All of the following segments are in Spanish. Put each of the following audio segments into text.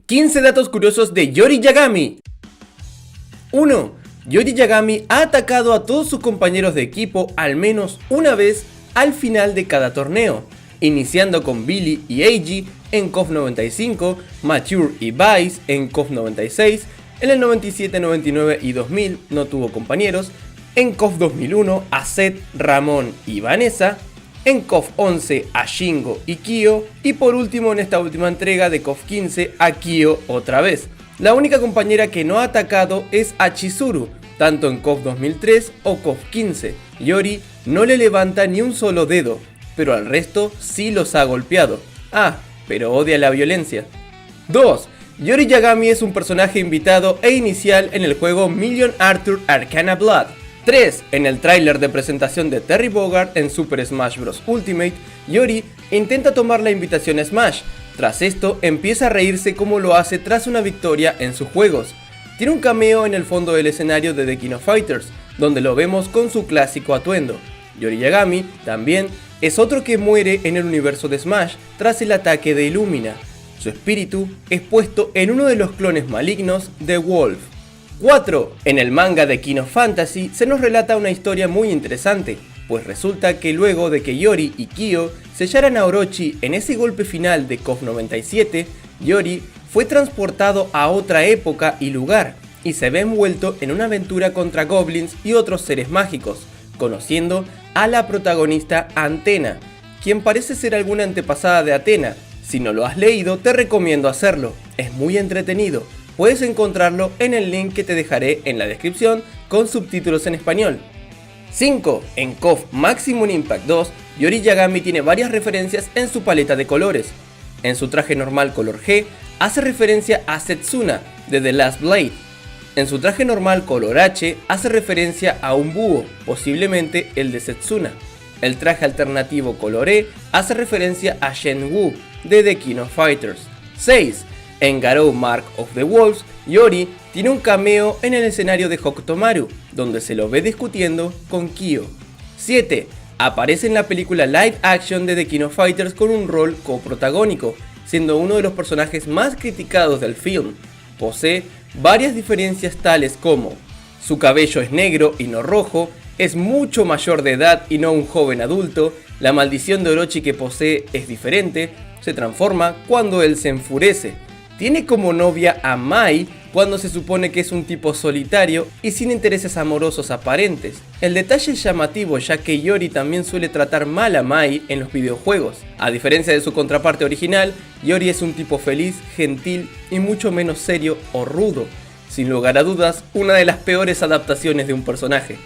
15 datos curiosos de Yori Yagami. 1. Yori Yagami ha atacado a todos sus compañeros de equipo al menos una vez al final de cada torneo, iniciando con Billy y Eiji en KOF 95, Mature y Vice en KOF 96, en el 97, 99 y 2000 no tuvo compañeros, en KOF 2001 a Seth, Ramón y Vanessa, en KOF 11 a Shingo y Kyo, y por último en esta última entrega de KOF 15 a Kyo otra vez. La única compañera que no ha atacado es a Chizuru, tanto en KOF 2003 o KOF 15. Yori no le levanta ni un solo dedo, pero al resto sí los ha golpeado. Ah, pero odia la violencia. 2. Yori Yagami es un personaje invitado e inicial en el juego Million Arthur Arcana Blood. 3. En el tráiler de presentación de Terry Bogard en Super Smash Bros. Ultimate, Yori intenta tomar la invitación a Smash. Tras esto, empieza a reírse como lo hace tras una victoria en sus juegos. Tiene un cameo en el fondo del escenario de The King of Fighters, donde lo vemos con su clásico atuendo. Yori Yagami, también, es otro que muere en el universo de Smash tras el ataque de Illumina. Su espíritu es puesto en uno de los clones malignos de Wolf. 4. En el manga de King of Fantasy se nos relata una historia muy interesante, pues resulta que luego de que Yori y Kyo sellaran a Orochi en ese golpe final de KOF 97, Yori fue transportado a otra época y lugar, y se ve envuelto en una aventura contra goblins y otros seres mágicos, conociendo a la protagonista Antena, quien parece ser alguna antepasada de Athena. Si no lo has leído, te recomiendo hacerlo, es muy entretenido. Puedes encontrarlo en el link que te dejaré en la descripción con subtítulos en español. 5. En KOF Maximum Impact 2, Yori Yagami tiene varias referencias en su paleta de colores. En su traje normal color G, hace referencia a Setsuna de The Last Blade. En su traje normal color H, hace referencia a un búho, posiblemente el de Setsuna. El traje alternativo color E, hace referencia a Shenwu de The King of Fighters. 6. En Garou Mark of the Wolves, Yori tiene un cameo en el escenario de Hokutomaru, donde se lo ve discutiendo con Kyo. 7. Aparece en la película live action de The King of Fighters con un rol coprotagónico, siendo uno de los personajes más criticados del film. Posee varias diferencias tales como: su cabello es negro y no rojo, es mucho mayor de edad y no un joven adulto, la maldición de Orochi que posee es diferente, se transforma cuando él se enfurece. Tiene como novia a Mai cuando se supone que es un tipo solitario y sin intereses amorosos aparentes. El detalle es llamativo ya que Yori también suele tratar mal a Mai en los videojuegos. A diferencia de su contraparte original, Yori es un tipo feliz, gentil y mucho menos serio o rudo. Sin lugar a dudas, una de las peores adaptaciones de un personaje.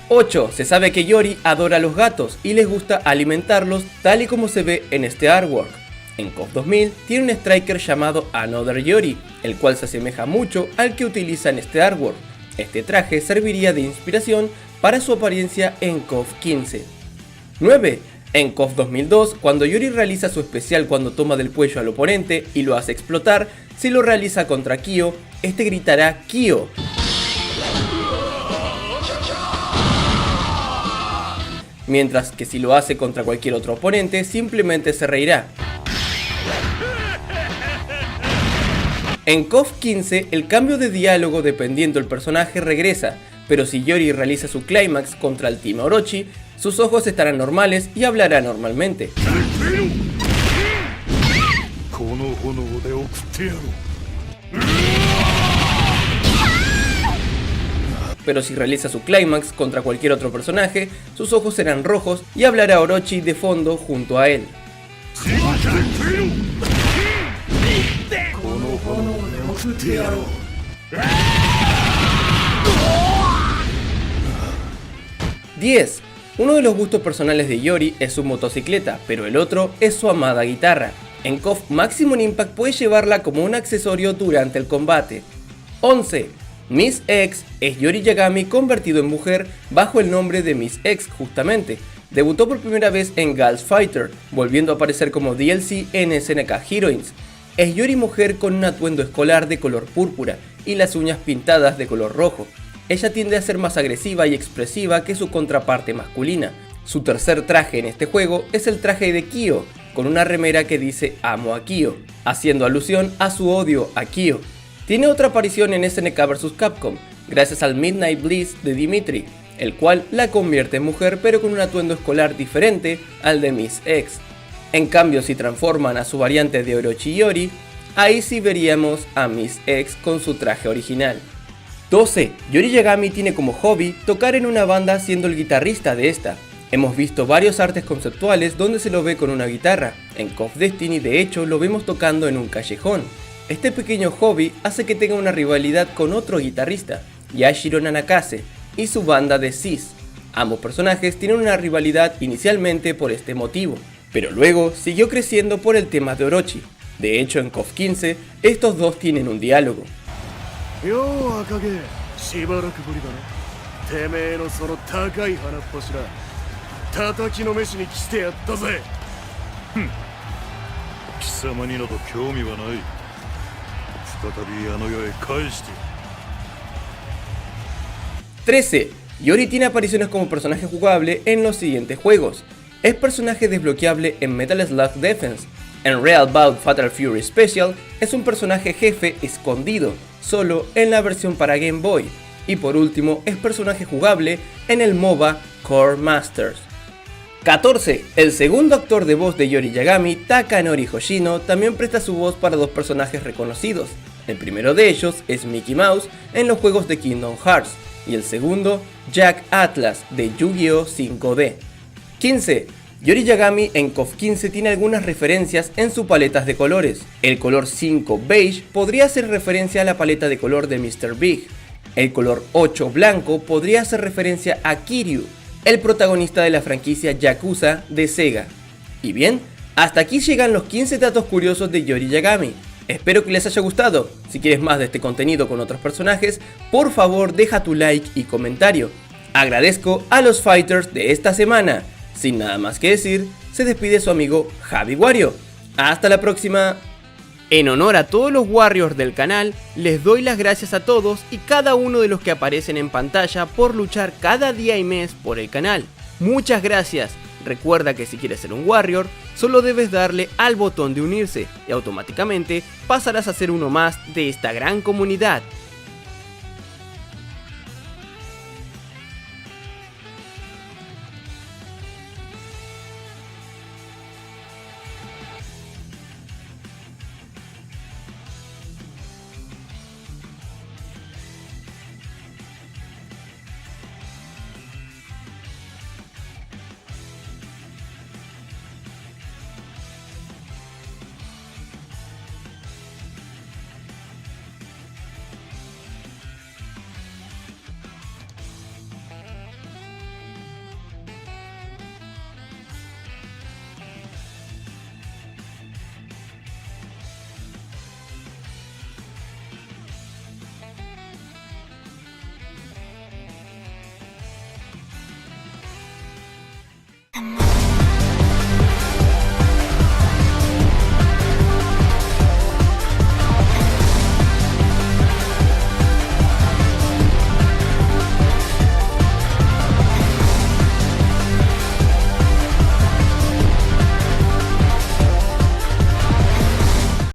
8. Se sabe que Yori adora a los gatos y les gusta alimentarlos tal y como se ve en este artwork. En KOF 2000 tiene un striker llamado Another Yori, el cual se asemeja mucho al que utiliza en este artwork. Este traje serviría de inspiración para su apariencia en KOF 15. 9. En KOF 2002, cuando Yori realiza su especial cuando toma del cuello al oponente y lo hace explotar, si lo realiza contra Kyo, este gritará Kyo. Mientras que si lo hace contra cualquier otro oponente, simplemente se reirá. En KOF 15, el cambio de diálogo dependiendo del personaje regresa, pero si Yori realiza su clímax contra el Team Orochi, sus ojos estarán normales y hablará normalmente. Pero si realiza su clímax contra cualquier otro personaje, sus ojos serán rojos y hablará Orochi de fondo junto a él. ¡10! Uno de los gustos personales de Yori es su motocicleta, pero el otro es su amada guitarra. En KOF Maximum Impact puedes llevarla como un accesorio durante el combate. 11. Miss X es Yori Yagami convertido en mujer bajo el nombre de Miss X justamente. Debutó por primera vez en Girls Fighter, volviendo a aparecer como DLC en SNK Heroines. Es Yori mujer con un atuendo escolar de color púrpura y las uñas pintadas de color rojo. Ella tiende a ser más agresiva y expresiva que su contraparte masculina. Su tercer traje en este juego es el traje de Kyo, con una remera que dice "Amo a Kyo", haciendo alusión a su odio a Kyo. Tiene otra aparición en SNK vs Capcom, gracias al Midnight Bliss de Dimitri, el cual la convierte en mujer pero con un atuendo escolar diferente al de Miss X. En cambio, si transforman a su variante de Orochi Yori, ahí sí veríamos a Miss X con su traje original. 12. Yori Yagami tiene como hobby tocar en una banda siendo el guitarrista de esta. Hemos visto varios artes conceptuales donde se lo ve con una guitarra. En KOF Destiny de hecho lo vemos tocando en un callejón. Este pequeño hobby hace que tenga una rivalidad con otro guitarrista, Yashiro Nanakase, y su banda de Sis. Ambos personajes tienen una rivalidad inicialmente por este motivo, pero luego siguió creciendo por el tema de Orochi. De hecho, en KOF 15, estos dos tienen un diálogo. ¡13! Yori tiene apariciones como personaje jugable en los siguientes juegos. Es personaje desbloqueable en Metal Slug Defense. En Real Bout Fatal Fury Special es un personaje jefe escondido, solo en la versión para Game Boy. Y por último, es personaje jugable en el MOBA Core Masters. 14. El segundo actor de voz de Yori Yagami, Takanori Hoshino, también presta su voz para dos personajes reconocidos. El primero de ellos es Mickey Mouse en los juegos de Kingdom Hearts, y el segundo, Jack Atlas de Yu-Gi-Oh 5D. 15. Yori Yagami en KOF 15 tiene algunas referencias en sus paletas de colores. El color 5 beige podría hacer referencia a la paleta de color de Mr. Big. El color 8 blanco podría hacer referencia a Kiryu, el protagonista de la franquicia Yakuza de Sega. Y bien, hasta aquí llegan los 15 datos curiosos de Yori Yagami. Espero que les haya gustado. Si quieres más de este contenido con otros personajes, por favor deja tu like y comentario. Agradezco a los fighters de esta semana. Sin nada más que decir, se despide su amigo Javi Wario. Hasta la próxima. En honor a todos los Warriors del canal, les doy las gracias a todos y cada uno de los que aparecen en pantalla por luchar cada día y mes por el canal. Muchas gracias. Recuerda que si quieres ser un Warrior, solo debes darle al botón de unirse y automáticamente pasarás a ser uno más de esta gran comunidad.